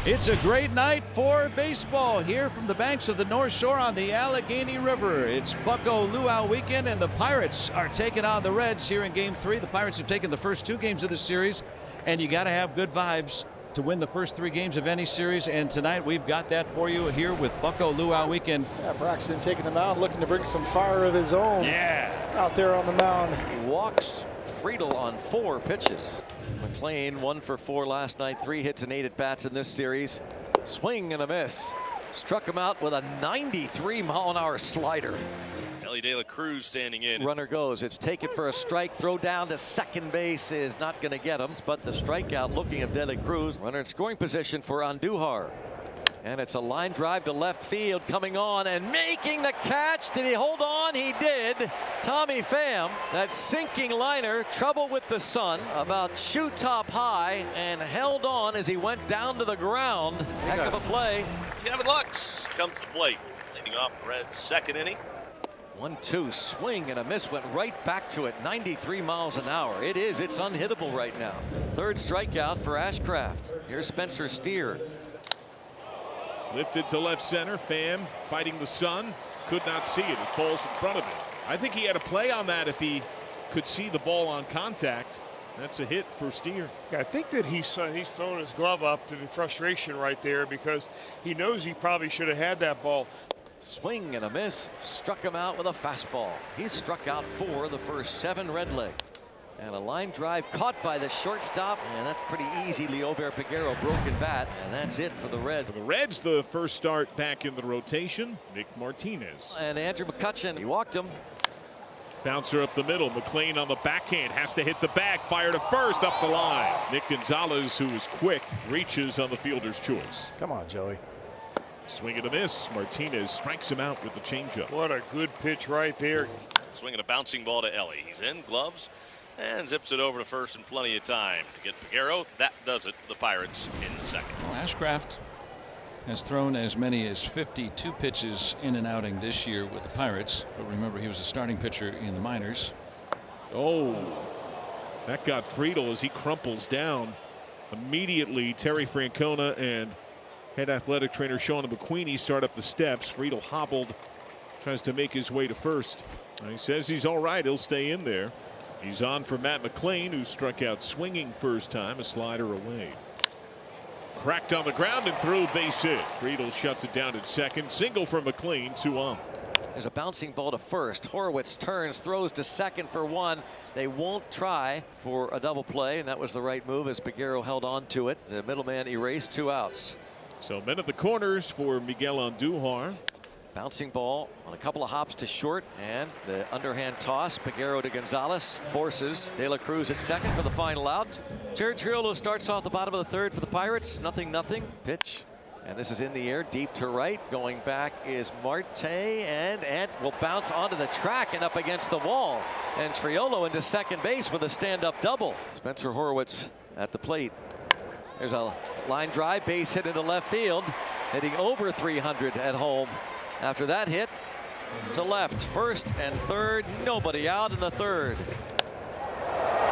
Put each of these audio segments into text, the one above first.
It's a great night for baseball here from the banks of the North Shore on the Allegheny River. It's Bucko Luau weekend, and the Pirates are taking on the Reds here in Game 3. The Pirates have taken the first 2 games of the series, and you got to have good vibes to win the first 3 games of any series. And tonight we've got that for you here with Bucko Luau weekend. Yeah, Braxton taking the mound, looking to bring some fire of his own. Yeah, out there on the mound. He walks Friedel on 4 pitches. McLean 1 for 4 last night, 3 hits and 8 at bats in this series. Swing and a miss. Struck him out with a 93-mile-an-hour slider. Ellie De La Cruz standing in. Runner goes. It's taken for a strike. Throw down to second base is not going to get him. But the strikeout looking of De La Cruz. Runner in scoring position for Andujar. And it's a line drive to left field, coming on and making the catch. Did he hold on? He did. Tommy Pham, that sinking liner, trouble with the sun, about shoe top high, and held on as he went down to the ground. Heck of a play. Gavin Lux comes to the plate, leading off Red's second inning. 1-2 swing and a miss, went right back to it. 93 miles an hour. It's unhittable right now. 3rd strikeout for Ashcraft. Here's Spencer Steer. Lifted to left center. Pham fighting the sun. Could not see it. It falls in front of him. I think he had a play on that if he could see the ball on contact. That's a hit for Steer. Yeah, I think that he's thrown his glove up to the frustration right there because he knows he probably should have had that ball. Swing and a miss. Struck him out with a fastball. He's struck out 4 of the first 7 Redleg. And a line drive caught by the shortstop. And that's pretty easy. Liober Peguero broken bat. And that's it for the Reds. For the Reds, the first start back in the rotation, Nick Martinez. And Andrew McCutcheon, he walked him. Bouncer up the middle. McLean on the backhand has to hit the bag. Fire to first, up the line. Nick Gonzalez, who is quick, reaches on the fielder's choice. Come on, Joey. Swing and a miss. Martinez strikes him out with the changeup. What a good pitch right there. Swinging a bouncing ball to Ellie. He's in, gloves, and zips it over to first in plenty of time to get Peguero. That does it for the Pirates in the second. well, Ashcraft has thrown as many as 52 pitches in an outing this year with the Pirates. But remember, he was a starting pitcher in the minors. Oh, that got Friedel as he crumples down. Immediately, Terry Francona and head athletic trainer Sean McQueenie start up the steps. Friedel hobbled, tries to make his way to first. He says he's all right. He'll stay in there. He's on for Matt McLean, who struck out swinging first time, a slider away. Cracked on the ground and through, base hit. Friedel shuts it down at second. Single for McLean, 2 on. There's a bouncing ball to first. Horowitz turns, throws to second for 1. They won't try for a double play, and that was the right move as Peguero held on to it. The middleman erased 2 outs. So men at the corners for Miguel Andujar. Bouncing ball on a couple of hops to short, and the underhand toss. Peguero to Gonzalez forces De La Cruz at second for the final out. Jared Triolo starts off the bottom of the 3rd for the Pirates. 0-0 pitch, and this is in the air deep to right. Going back is Marte, and will bounce onto the track and up against the wall. And Triolo into second base with a stand-up double. Spencer Horowitz at the plate. There's a line drive, base hit into left field, hitting over 300 at home. After that hit to left, first and third, nobody out in the 3rd.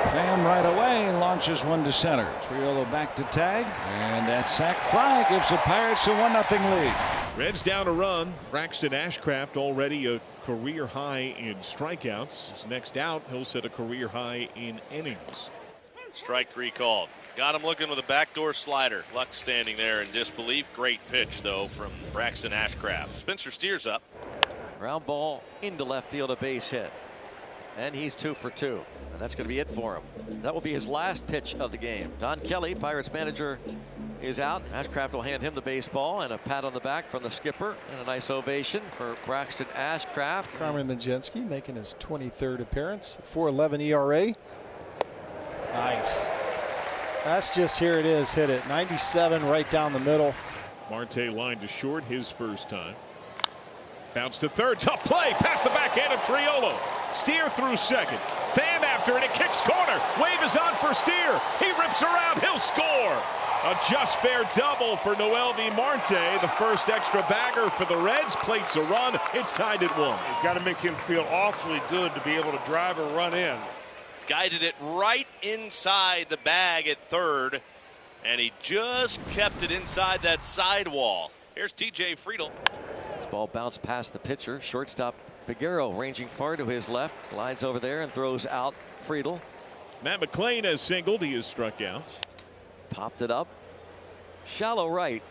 Pham right away launches one to center. Triolo back to tag, and that sac fly gives the Pirates a 1-0 lead. Reds down a run. Braxton Ashcraft already a career high in strikeouts. His next out, he'll set a career high in innings. Strike 3 called. Got him looking with a backdoor slider. Lux standing there in disbelief. Great pitch, though, from Braxton Ashcraft. Spencer Steer's up. Ground ball into left field, a base hit. And he's 2 for 2. And that's going to be it for him. That will be his last pitch of the game. Don Kelly, Pirates manager, is out. Ashcraft will hand him the baseball, and a pat on the back from the skipper, and a nice ovation for Braxton Ashcraft. Carmen Mlodzinski making his 23rd appearance. 4.11 ERA. Nice. That's just, here it is, hit it. 97 right down the middle. Marte line to short his first time. Bounce to third. Tough play. Past the backhand of Triolo. Steer through second. Pham after it. It kicks corner. Wave is on for Steer. He rips around. He'll score. A just fair double for Noel V. Marte. The first extra bagger for the Reds. Plates a run. It's tied at 1. It's got to make him feel awfully good to be able to drive a run in. Guided it right inside the bag at third. And he just kept it inside that sidewall. Here's TJ Friedl. This ball bounced past the pitcher. Shortstop Peguero ranging far to his left. Glides over there and throws out Friedl. Matt McLean has singled. He has struck out. Popped it up. Shallow right.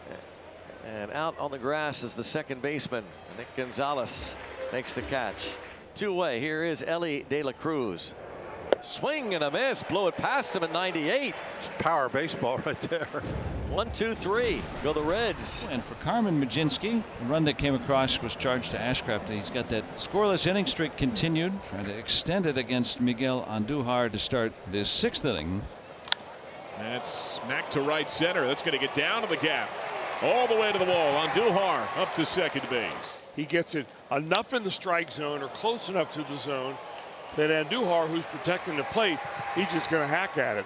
And out on the grass is the second baseman. Nick Gonzalez makes the catch. Two-way. Here is Ellie De La Cruz. Swing and a miss. Blow it past him at 98. It's power baseball right there. 1, 2, 3. Go the Reds. And for Carmen Majinski, the run that came across was charged to Ashcraft. He's got that scoreless inning streak continued, trying to extend it against Miguel Andujar to start this 6th inning. That's smack to right center. That's going to get down to the gap. All the way to the wall. Andujar up to second base. He gets it enough in the strike zone or close enough to the zone that Andujar, who's protecting the plate, he's just going to hack at it.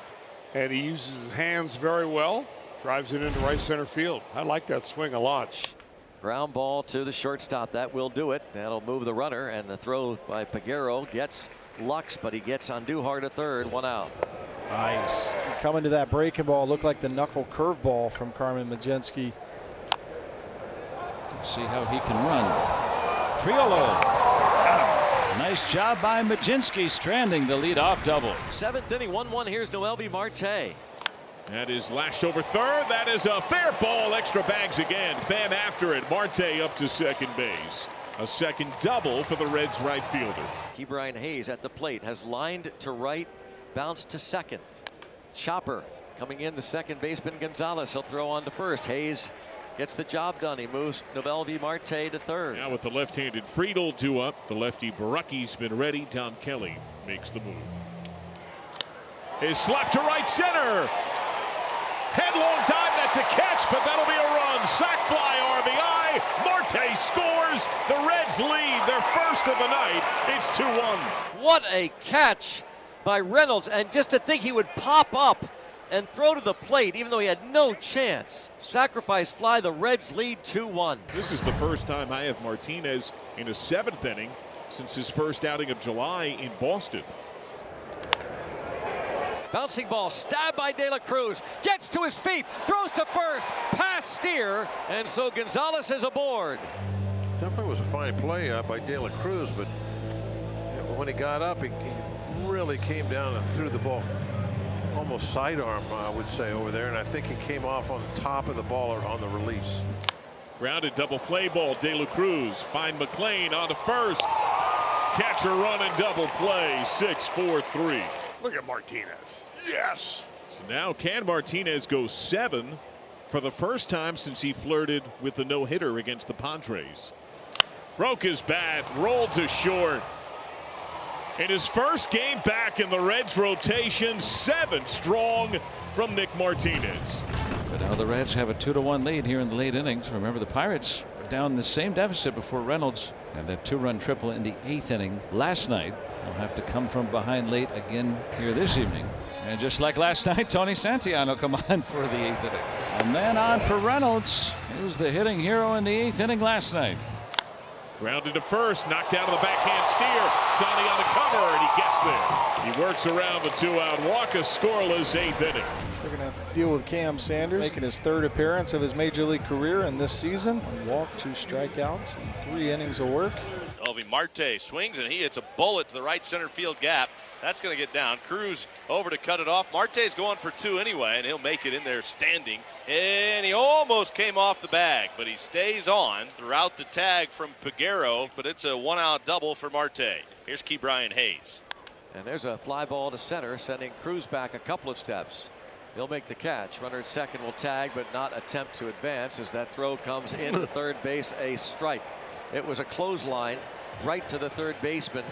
And he uses his hands very well. Drives it into right center field. I like that swing a lot. Ground ball to the shortstop. That will do it. That'll move the runner. And the throw by Peguero gets Lux, but he gets Andujar to third. 1 out. Nice. Coming to that breaking ball, looked like the knuckle curveball from Carmen Majinski. See how he can run. Triolo. Got him. Nice job by Majinski, stranding the leadoff double. 7th inning, 1-1. Here's Noelvi Marte. That is lashed over third. That is a fair ball. Extra bags again. Pham after it. Marte up to second base. A second double for the Reds right fielder. Ke'Bryan Hayes at the plate has lined to right, bounced to second. Chopper coming in, the second baseman Gonzalez. He'll throw on to first. Hayes gets the job done. He moves Noelvi Marte to third. Now with the left-handed Friedl due up, the lefty Baracki's been ready. Don Kelly makes the move. Is slapped to right center. Headlong dive, that's a catch, but that'll be a run. Sac fly RBI. Marte scores. The Reds lead their first of the night. It's 2-1. What a catch by Reynolds, and just to think he would pop up and throw to the plate even though he had no chance. Sacrifice fly, the Reds lead 2-1. This is the first time I have Martinez in a 7th inning since his first outing of July in Boston. Bouncing ball, stabbed by De La Cruz, gets to his feet, throws to first, pass Steer, and so Gonzalez is aboard. Definitely was a fine play by De La Cruz, but when he got up, he really came down and threw the ball almost sidearm, I would say, over there, and I think he came off on the top of the ball or on the release. Grounded double play ball. De La Cruz find McLean on to first. Catcher run and double play. 6-4-3. Look at Martinez. Yes. So now can Martinez go 7 for the first time since he flirted with the no-hitter against the Padres. Broke his bat, rolled to short. In his first game back in the Reds rotation, 7 strong from Nick Martinez. But now the Reds have a 2-1 lead here in the late innings. Remember, the Pirates were down the same deficit before Reynolds had that 2-run triple in the 8th inning last night. They'll have to come from behind late again here this evening. And just like last night, Tony Santiano come on for the 8th inning. A man on for Reynolds. He was the hitting hero in the 8th inning last night. Grounded to first, knocked out of the backhand steer. Sonny on the cover, and he gets there. He works around the 2-out walk, a scoreless 8th inning. They're going to have to deal with Cam Sanders, making his 3rd appearance of his major league career in this season. 1 walk, 2 strikeouts, and 3 innings of work. Noelvi Marte swings, and he hits a bullet to the right center field gap. That's going to get down. Cruz over to cut it off. Marte's going for 2 anyway, and he'll make it in there standing. And he almost came off the bag, but he stays on throughout the tag from Peguero, but it's a 1-out double for Marte. Here's Ke'Bryan Hayes. And there's a fly ball to center, sending Cruz back a couple of steps. He'll make the catch. Runner at second will tag, but not attempt to advance as that throw comes into third base, a strike. It was a clothesline right to the third baseman,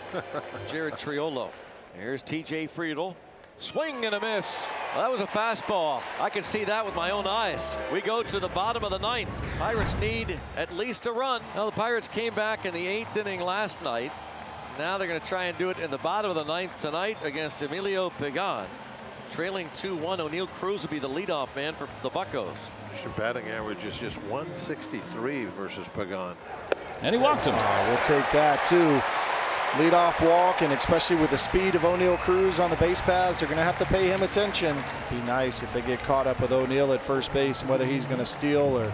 Jared Triolo. Here's TJ Friedl. Swing and a miss. Well, that was a fastball. I can see that with my own eyes. We go to the bottom of the 9th. Pirates need at least a run. Now the Pirates came back in the 8th inning last night. Now they're going to try and do it in the bottom of the 9th tonight against Emilio Pagan. Trailing 2-1, O'Neill Cruz will be the leadoff man for the Buccos. Your batting average is just 163 versus Pagan. And he walked him. We'll take that too. leadoff walk, and especially with the speed of O'Neill Cruz on the base paths, they're going to have to pay him attention. Be nice if they get caught up with O'Neill at first base and whether he's going to steal or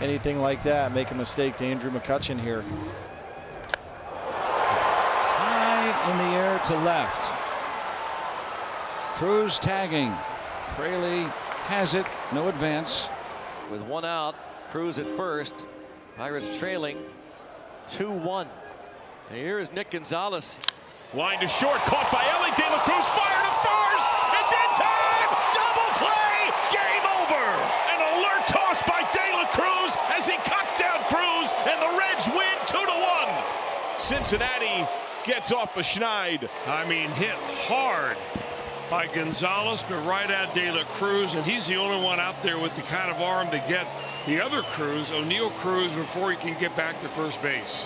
anything like that. Make a mistake to Andrew McCutchen here. High in the air to left. Cruz tagging. Fraley has it. No advance. With one out, Cruz at first. Pirates trailing 2-1. And here is Nick Gonzalez. Line to short, caught by Ellie. De La Cruz fire to first. It's in time. Double play. Game over. An alert toss by De La Cruz as he cuts down Cruz, and the Reds win 2-1. Cincinnati gets off the schneid. I mean, hit hard by Gonzalez, but right at De La Cruz, and he's the only one out there with the kind of arm to get the other Cruz, O'Neill Cruz, before he can get back to first base.